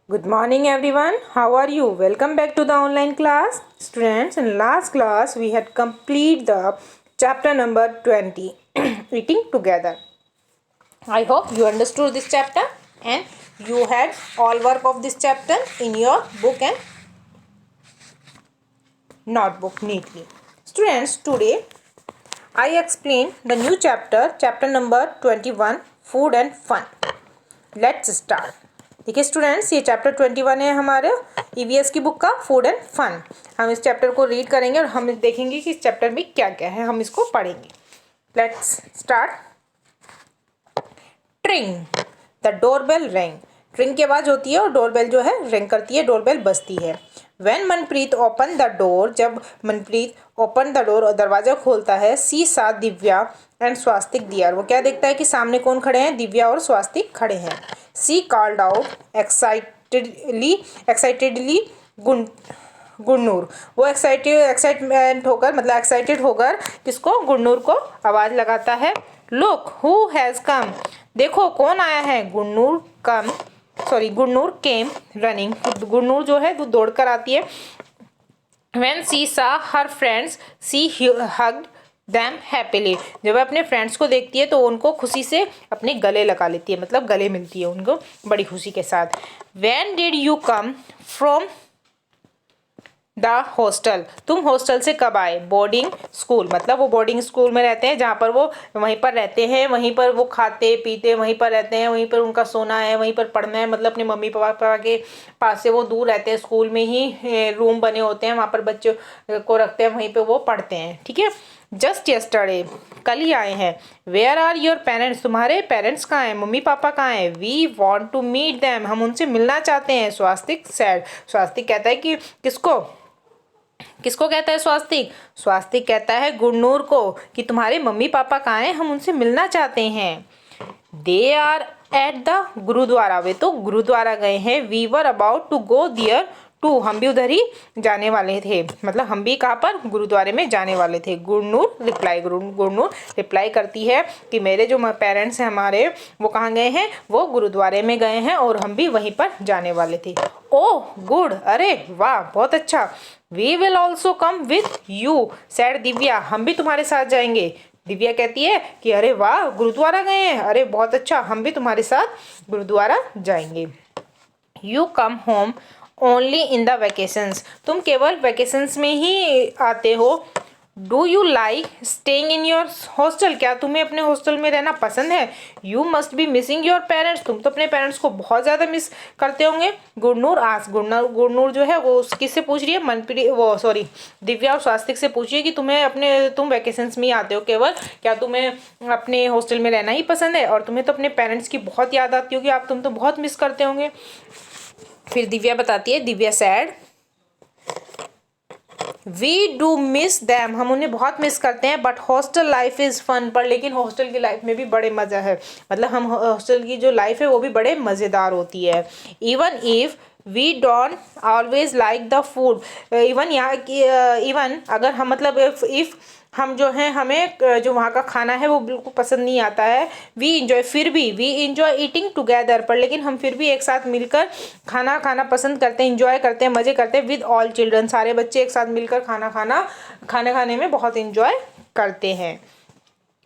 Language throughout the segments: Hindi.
Good morning everyone. How are you? Welcome back to the online class. Students, in last class we had complete the chapter number 20 eating together. I hope you understood this chapter and you had all work of this chapter in your book and notebook neatly. Students, today I explain the new chapter number 21, food and fun. Let's start. देखिए स्टूडेंट्स, ये चैप्टर 21 है हमारे ईवीएस की बुक का फूड एंड फन। हम इस चैप्टर को रीड करेंगे और हम देखेंगे कि इस चैप्टर में क्या क्या है, हम इसको पढ़ेंगे। Let's start. Tring, the doorbell ring. Tring की आवाज़ होती है और डोरबेल जो है रिंग करती है, डोरबेल बजती है। When Manpreet open the door, जब मनप्रीत ओपन द डोर और दरवाजा खोलता है, सी सा दिव्या एंड स्वास्तिक दियर, वो क्या देखता है कि सामने कौन खड़े हैं, दिव्या और स्वास्तिक खड़े हैं। She called out excitedly Gurnoor, वो एक्साइटमेंट होकर मतलब एक्साइटेड होकर किसको, गुरनूर को आवाज़ लगाता है। लुक हु हैज़ कम, देखो कौन आया है। गुरनूर केम रनिंग, गुरनूर जो है वो दौड़ कर आती है। When she saw her friends, she hugged them happily, जब वह अपने फ्रेंड्स को देखती है तो उनको खुशी से अपने गले लगा लेती है, मतलब गले मिलती है उनको बड़ी खुशी के साथ। When did you come from the hostel, तुम हॉस्टल से कब आए। बोर्डिंग स्कूल, मतलब वो बोर्डिंग स्कूल में रहते हैं जहाँ पर वो वहीं पर रहते हैं, वहीं पर वो खाते पीते वहीं पर रहते हैं, वहीं पर उनका सोना है, वहीं पर पढ़ना है, मतलब अपने मम्मी पापा के पास से वो दूर रहते हैं। स्कूल में ही रूम बने होते हैं, वहाँ पर बच्चों को रखते हैं, वहीं पर वो पढ़ते हैं। ठीक है। जस्ट यस्टरडे, कल ही आए हैं। वेयर आर योर पेरेंट्स, तुम्हारे पेरेंट्स कहाँ हैं, मम्मी पापा कहाँ हैं। We want to meet them, हम उनसे मिलना चाहते हैं। स्वास्तिक सैड, स्वास्तिक कहता है कि किसको कहता है स्वास्तिक, स्वास्तिक कहता है गुरनूर को कि तुम्हारे मम्मी पापा कहाँ हैं, हम उनसे मिलना चाहते हैं। They are at the gurdwara, वे तो गुरुद्वारा गए हैं। We were about to go there too, हम भी उधर ही जाने वाले थे, मतलब हम भी कहाँ पर, गुरुद्वारे में जाने वाले थे। गुरनूर रिप्लाई करती है कि मेरे जो पेरेंट्स हैं हमारे, वो कहाँ गए हैं, वो गुरुद्वारे में गए हैं और हम भी वहीं पर जाने वाले थे। ओह गुड, अरे वाह बहुत अच्छा। We will also come with you said Divya, हम भी तुम्हारे साथ जाएंगे। दिव्या कहती है कि अरे वाह गुरुद्वारा गए हैं, अरे बहुत अच्छा, हम भी तुम्हारे साथ गुरुद्वारा जाएंगे। You come home only in the vacations, तुम केवल वैकेशंस में ही आते हो। Do you like staying in your hostel, क्या तुम्हें अपने हॉस्टल में रहना पसंद है। You must be missing your parents, तुम तो अपने पेरेंट्स को बहुत ज़्यादा मिस करते होंगे। गुरनूर जो है वो किससे पूछ रही है, दिव्या और स्वास्तिक से पूछिए कि तुम वैकेशंस में ही आते हो केवल, क्या तुम्हें अपने हॉस्टल में रहना ही पसंद है, और तुम्हें तो अपने पेरेंट्स की बहुत याद आती होगी, तुम तो बहुत मिस करते होंगे। फिर दिव्या बताती है, Divya said, we do miss them, हम उन्हें बहुत मिस करते हैं। But hostel life is fun, पर लेकिन हॉस्टल की लाइफ में भी बड़े मज़ा है, मतलब हम हॉस्टल की जो लाइफ है वो भी बड़े मज़ेदार होती है। Even if we don't always like the food, even अगर हम मतलब इफ़ हम जो हैं, हमें जो वहाँ का खाना है वो बिल्कुल पसंद नहीं आता है। वी इंजॉय ईटिंग टुगेदर, पर लेकिन हम फिर भी एक साथ मिलकर खाना खाना पसंद करते हैं, इंजॉय करते हैं, मज़े करते हैं। विद ऑल चिल्ड्रन, सारे बच्चे एक साथ मिलकर खाना खाने में बहुत इंजॉय करते हैं।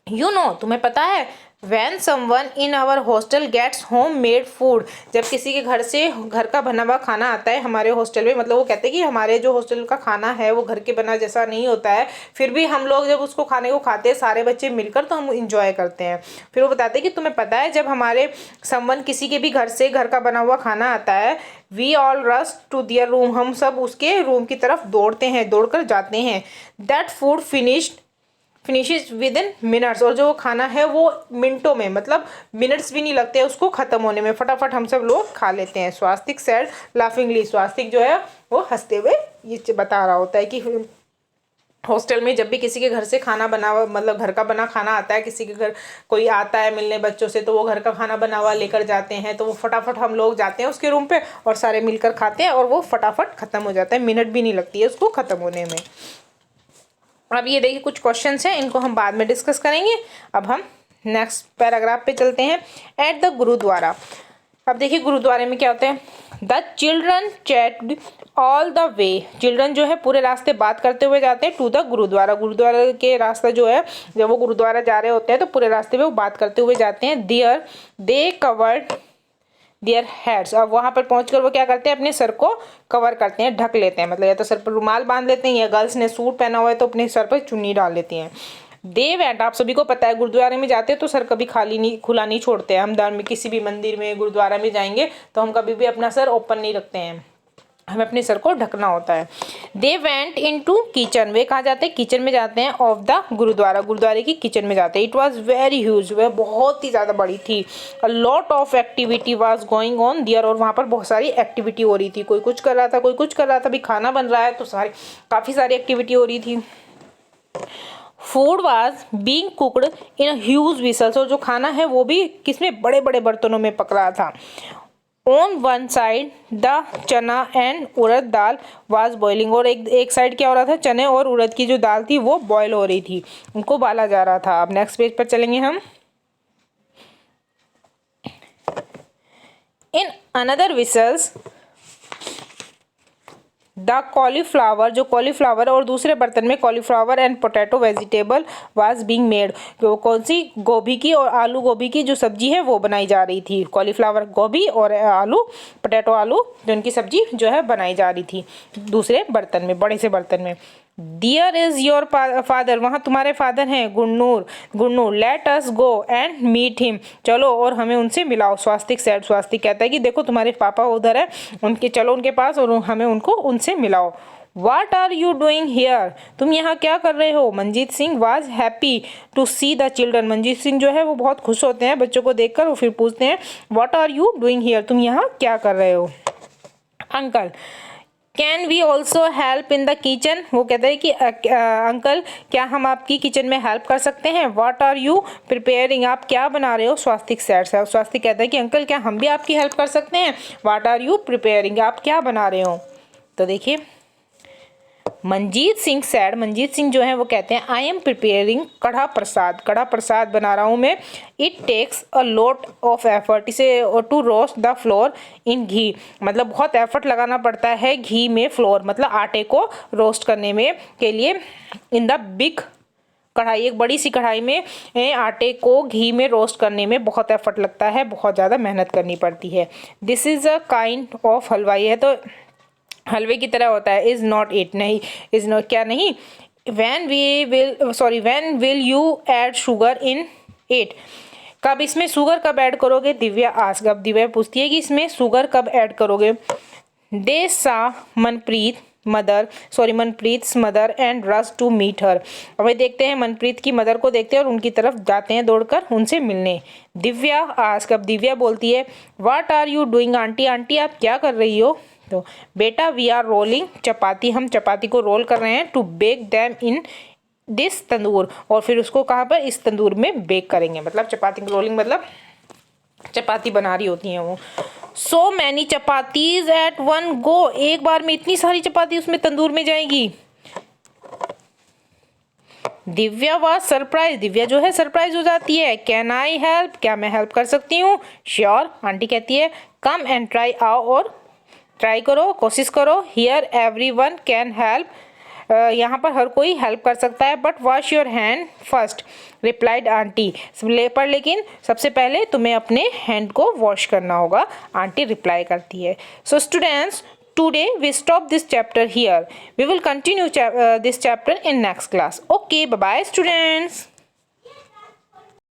तुम्हें पता है, When someone in our hostel gets homemade food, जब किसी के घर से घर का बना हुआ खाना आता है हमारे हॉस्टल में, मतलब वो कहते हैं कि हमारे जो हॉस्टल का खाना है वो घर के बना जैसा नहीं होता है, फिर भी हम लोग जब उसको खाने को खाते हैं सारे बच्चे मिलकर, तो हम इंजॉय करते हैं। फिर वो बताते हैं कि तुम्हें पता है, जब हमारे समवन किसी के भी घर से घर का बना हुआ खाना आता है, we all rush to their room, हम सब उसके रूम की तरफ दौड़कर जाते हैं। That food finishes within minutes, और जो खाना है वो मिनटों में, मतलब मिनट्स भी नहीं लगते उसको ख़त्म होने में, फटाफट हम सब लोग खा लेते हैं। स्वास्तिक सैड लाफिंगली, स्वास्तिक जो है वो हंसते हुए ये बता रहा होता है कि हॉस्टल में जब भी किसी के घर से खाना बना हुआ, मतलब घर का बना खाना आता है, किसी के घर कोई आता है मिलने बच्चों से, तो वो घर का खाना बना हुआ लेकर जाते हैं, तो वो फटाफट हम लोग जाते हैं उसके रूम पे और सारे मिलकर खाते हैं, और वो फटाफट ख़त्म हो जाता है, मिनट भी नहीं लगती है उसको ख़त्म होने में। अब ये देखिए कुछ क्वेश्चंस हैं, इनको हम बाद में डिस्कस करेंगे। अब हम नेक्स्ट पैराग्राफ पे चलते हैं। एट द गुरुद्वारा, अब देखिए गुरुद्वारे में क्या होता है, the children chat all the way, children जो है पूरे रास्ते बात करते हुए जाते हैं टू द गुरुद्वारा, गुरुद्वारा के रास्ता जो है, जब वो गुरुद्वारा जा रहे होते हैं तो पूरे रास्ते में वो बात करते हुए जाते हैं। There they covered their heads, अब वहाँ पर पहुंचकर वो क्या करते हैं, अपने सर को कवर करते हैं, ढक लेते हैं, मतलब या तो सर पर रुमाल बांध लेते हैं, या गर्ल्स ने सूट पहना हुआ है तो अपने सर पर चुन्नी डाल लेती हैं। दे वेंट, आप सभी को पता है गुरुद्वारे में जाते हैं तो सर कभी खाली नहीं, खुला नहीं छोड़ते हैं। हम धार्मिक किसी भी मंदिर में, गुरुद्वारा में जाएंगे तो हम कभी भी अपना सर ओपन नहीं रखते हैं, हमें अपने सर को ढकना होता है। They went into kitchen, वे कहाँ जाते हैं, किचन में जाते हैं, ऑफ द गुरुद्वारा, गुरुद्वारे की किचन में जाते हैं। इट वॉज वेरी ह्यूज, वह बहुत ही ज़्यादा बड़ी थी। A lot of activity was going on there, और वहाँ पर बहुत सारी एक्टिविटी हो रही थी, कोई कुछ कर रहा था, कोई कुछ कर रहा था, अभी खाना बन रहा है तो काफ़ी सारी एक्टिविटी हो रही थी। Food was being cooked in huge whistles, और जो खाना है वो भी किसमें, बड़े बड़े बर्तनों में पक रहा था। ऑन वन साइड द चना and urad dal was boiling, और एक साइड क्या हो रहा था, चने और उड़द की जो दाल थी वो बॉयल हो रही थी, उनको बाला जा रहा था। अब नेक्स्ट पेज पर चलेंगे हम। In another whistles the cauliflower, जो कॉलीफ्लावर, और दूसरे बर्तन में cauliflower and potato vegetable was being made, कौन सी, गोभी की और आलू गोभी की जो सब्जी है वो बनाई जा रही थी। कॉलीफ्लावर गोभी और आलू पोटैटो आलू, जो उनकी सब्जी जो है बनाई जा रही थी दूसरे बर्तन में, बड़े से बर्तन में। डियर इज योर फादर, वहाँ तुम्हारे फादर हैं, Gunnur, Gunnu, let us go and meet him, चलो और हमें उनसे मिलाओ। स्वास्तिक सैड, स्वास्तिक कहता है कि देखो तुम्हारे पापा उधर है, उनके चलो उनके पास और हमें उनको उनसे मिलाओ। What are you doing here? तुम यहाँ क्या कर रहे हो? Manjeet Singh was happy to see the children. Manjeet Singh जो है वो बहुत खुश होते हैं बच्चों को देखकर, वो फिर पूछते हैं What are you doing here? तुम यहाँ क्या कर रहे हो? Uncle, can we also help in the kitchen, वो कहते हैं कि अंकल क्या हम आपकी किचन में हेल्प कर सकते हैं। व्हाट आर यू प्रिपेयरिंग, आप क्या बना रहे हो। स्वास्तिक सैड, स्वास्तिक कहता है कि अंकल क्या हम भी आपकी हेल्प कर सकते हैं। व्हाट आर यू प्रिपेयरिंग, आप क्या बना रहे हो। तो देखिए मंजीत सिंह सैड, मंजीत सिंह जो है वो कहते हैं आई एम प्रिपेयरिंग कढ़ा प्रसाद, कढ़ा प्रसाद बना रहा हूँ मैं। It takes a lot of effort, इसे to roast the floor in ghee, मतलब बहुत एफर्ट लगाना पड़ता है घी में, फ्लोर मतलब आटे को रोस्ट करने में के लिए। इन द बिग कढ़ाई, एक बड़ी सी कढ़ाई में आटे को घी में रोस्ट करने में बहुत एफर्ट लगता है, बहुत ज़्यादा मेहनत करनी पड़ती है। This is a kind of halwa, है तो हलवे की तरह होता है। इज़ नॉट इट, नहीं, इज़ नॉट क्या नहीं। When will you add sugar in it, कब इसमें शुगर कब ऐड करोगे। दिव्या आस्क, अब दिव्या पूछती है कि इसमें शुगर कब ऐड करोगे। They saw Manpreet mother and rush to meet her, अब देखते हैं मनप्रीत की मदर को देखते हैं और उनकी तरफ जाते हैं दौड़कर उनसे मिलने। दिव्या आस्क, अब दिव्या बोलती है what are you doing aunty, aunty आप क्या कर रही हो। तो बेटा वी आर रोलिंग चपाती, हम चपाती को रोल कर रहे हैं। To bake them in this tandoor, और फिर उसको कहाँ पर, इस तंदूर में बेक करेंगे, मतलब चपाती की रोलिंग मतलब चपाती बना रही होती हैं वो। So many chapatis at one go, एक बार में इतनी सारी चपाती उसमें तंदूर में जाएगी। दिव्या वाज सरप्राइज, दिव्या जो है सरप्राइज हो जाती है। कैन आई हेल्प, क्या मैं हेल्प कर सकती हूँ। श्योर, आंटी कहती है कम एंड ट्राई, आओ और ट्राई करो, कोशिश करो। हियर एवरीवन कैन हेल्प, यहाँ पर हर कोई हेल्प कर सकता है। But wash your hand first, replied aunty, पर लेकिन सबसे पहले तुम्हें अपने हैंड को वॉश करना होगा, आंटी रिप्लाई करती है। So students, today we stop this chapter here. We will continue this chapter in next class. Okay, bye bye students.